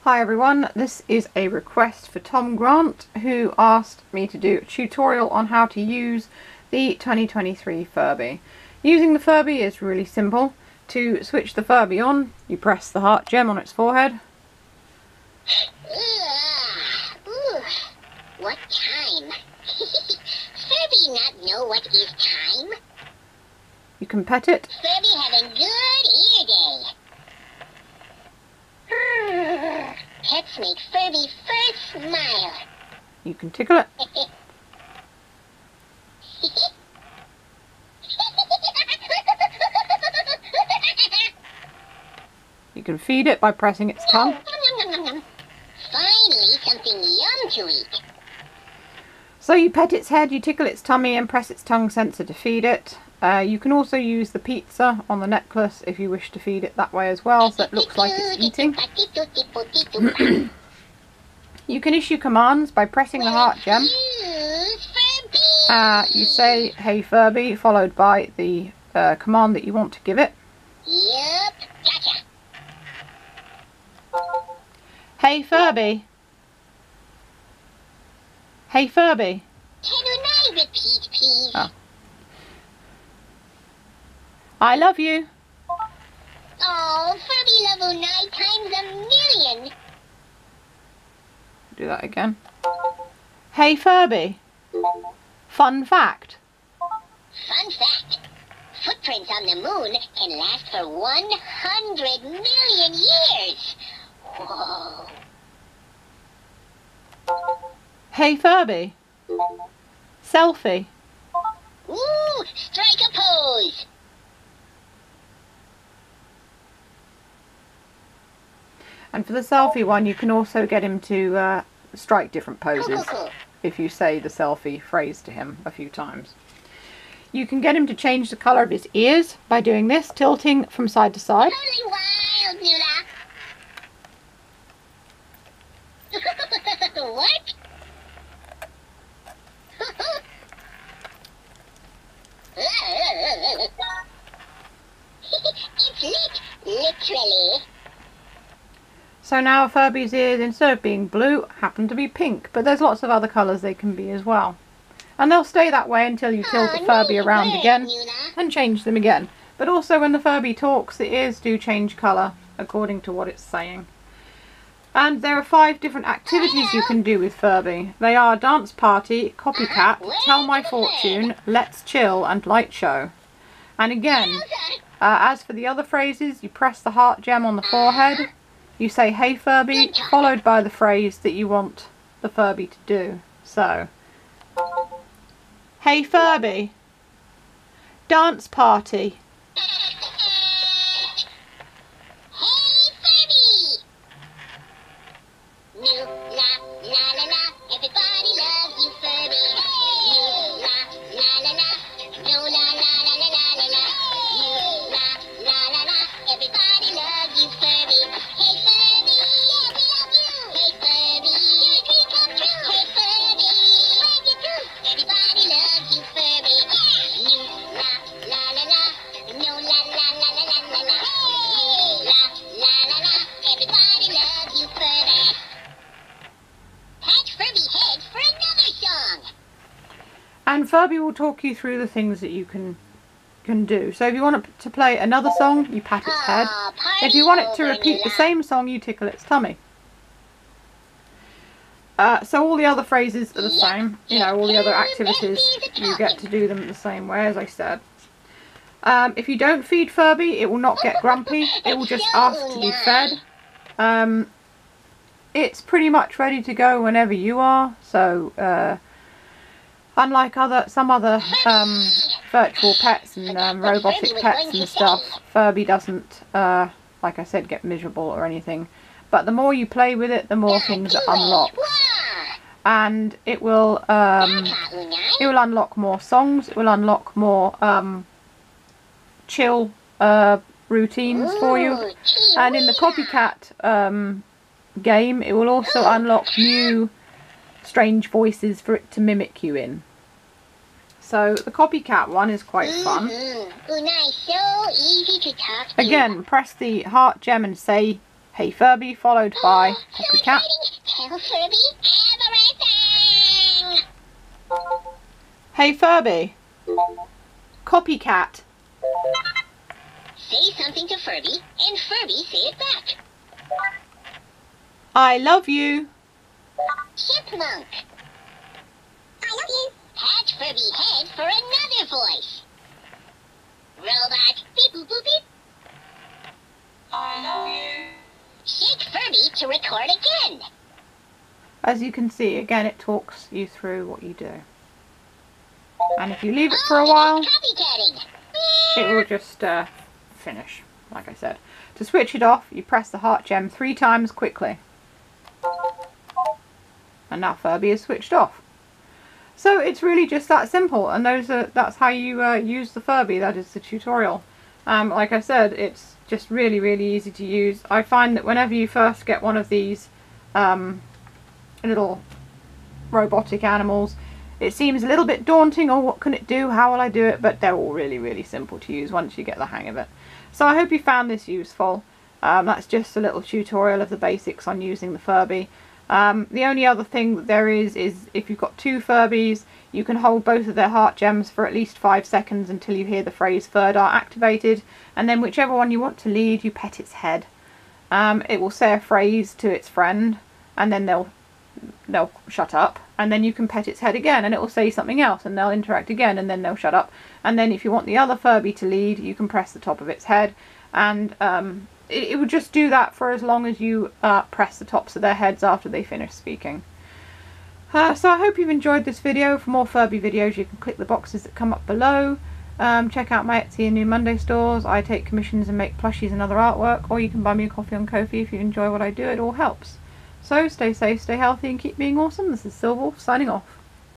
Hi everyone, this is a request for Tom Grant, who asked me to do a tutorial on how to use the 2023 Furby. Using the Furby is really simple. To switch the Furby on, you press the heart gem on its forehead. Ooh, what time? Furby not know what is time? You can pet it. Furby having good ear day. Pets make Furby first smile. You can tickle it. You can feed it by pressing its tongue. Finally, something yum to eat. So you pet its head, you tickle its tummy and press its tongue sensor to feed it. You can also use the pizza on the necklace if you wish to feed it that way as well, so it looks like it's eating. You can issue commands by pressing the heart gem. You say, "Hey Furby," followed by the command that you want to give it. Yep, gotcha. Hey Furby. Hey Furby. Can I repeat, please? Oh. I love you. Oh, Furby level 9 times a million. Do that again. Hey Furby. Fun fact. Fun fact. Footprints on the moon can last for 100 million years. Whoa. Hey Furby. Selfie. Ooh, strike a pose. And for the selfie one, you can also get him to strike different poses Cool. if you say the selfie phrase to him a few times. You can get him to change the colour of his ears by doing this, tilting from side to side. Totally wild, Nula. What? It's lit, literally. So now Furby's ears, instead of being blue, happen to be pink, but there's lots of other colours they can be as well. And they'll stay that way until you tilt the Furby around again and change them again. But also when the Furby talks, the ears do change colour according to what it's saying. And there are 5 different activities you can do with Furby. They are Dance Party, Copycat, Tell My Fortune, Let's Chill and Light Show. And again, as for the other phrases, you press the heart gem on the forehead. You say, "Hey Furby," followed by the phrase that you want the Furby to do. So, "Hey Furby, dance party." Hey, Furby! New la la la la, everybody loves you, Furby. New la la la la, no la la la la la la la. New la la la la, everybody loves you, Furby. Hey Furby, yeah, we love you. Hey Furby, your dream come true. Hey Furby, love you too. Everybody loves you, Furby. New la la la la, no la la la la la la la. New la la la la, everybody loves you, Furby. Pat Furby head for another song. And Furby will talk you through the things that you can do. So if you want it to play another song, you pat its head. If you want it to repeat the same song, you tickle its tummy. So all the other phrases are the same. You know, all the other activities, you get to do them the same way, as I said. If you don't feed Furby, it will not get grumpy. It will just ask to be fed. It's pretty much ready to go whenever you are. So unlike some other virtual pets and robotic pets and stuff, Furby doesn't, like I said, get miserable or anything. But the more you play with it, the more things it unlocks. And it will unlock more songs. It will unlock more chill routines for you. And in the Copycat game, it will also unlock new strange voices for it to mimic you in. So the Copycat one is quite fun. Unai, so easy to talk to. Again, press the heart gem and say, Hey Furby, followed by Copycat. Tell Furby everything! Hey Furby. Copycat. Say something to Furby, and Furby say it back. I love you. Chipmunk. I love you. Pat Furby head for another voice. Robot. Beep boop boop beep. I love you. Shake Furby to record again. As you can see, again it talks you through what you do. And if you leave it for a while, it will just finish, like I said. To switch it off, you press the heart gem 3 times quickly. And now Furby is switched off. So it's really just that simple, and that's how you use the Furby. That is the tutorial. Like I said, it's just really, really easy to use. I find that whenever you first get one of these little robotic animals, it seems a little bit daunting. Oh, what can it do? How will I do it? But they're all really, really simple to use once you get the hang of it. So I hope you found this useful. That's just a little tutorial of the basics on using the Furby. The only other thing that there is if you've got 2 Furbies, you can hold both of their heart gems for at least 5 seconds until you hear the phrase third art activated, and then whichever one you want to lead, you pet its head. It will say a phrase to its friend, and then they'll shut up, and then you can pet its head again and it will say something else, and they'll interact again, and then they'll shut up. And then if you want the other Furby to lead, you can press the top of its head, and it will just do that for as long as you press the tops of their heads after they finish speaking. So I hope you've enjoyed this video. For more Furby videos, you can click the boxes that come up below. Check out my Etsy and New Monday stores. I take commissions and make plushies and other artwork, or you can buy me a coffee on Ko-fi if you enjoy what I do. It all helps. So stay safe, stay healthy, and keep being awesome. This is Silver signing off.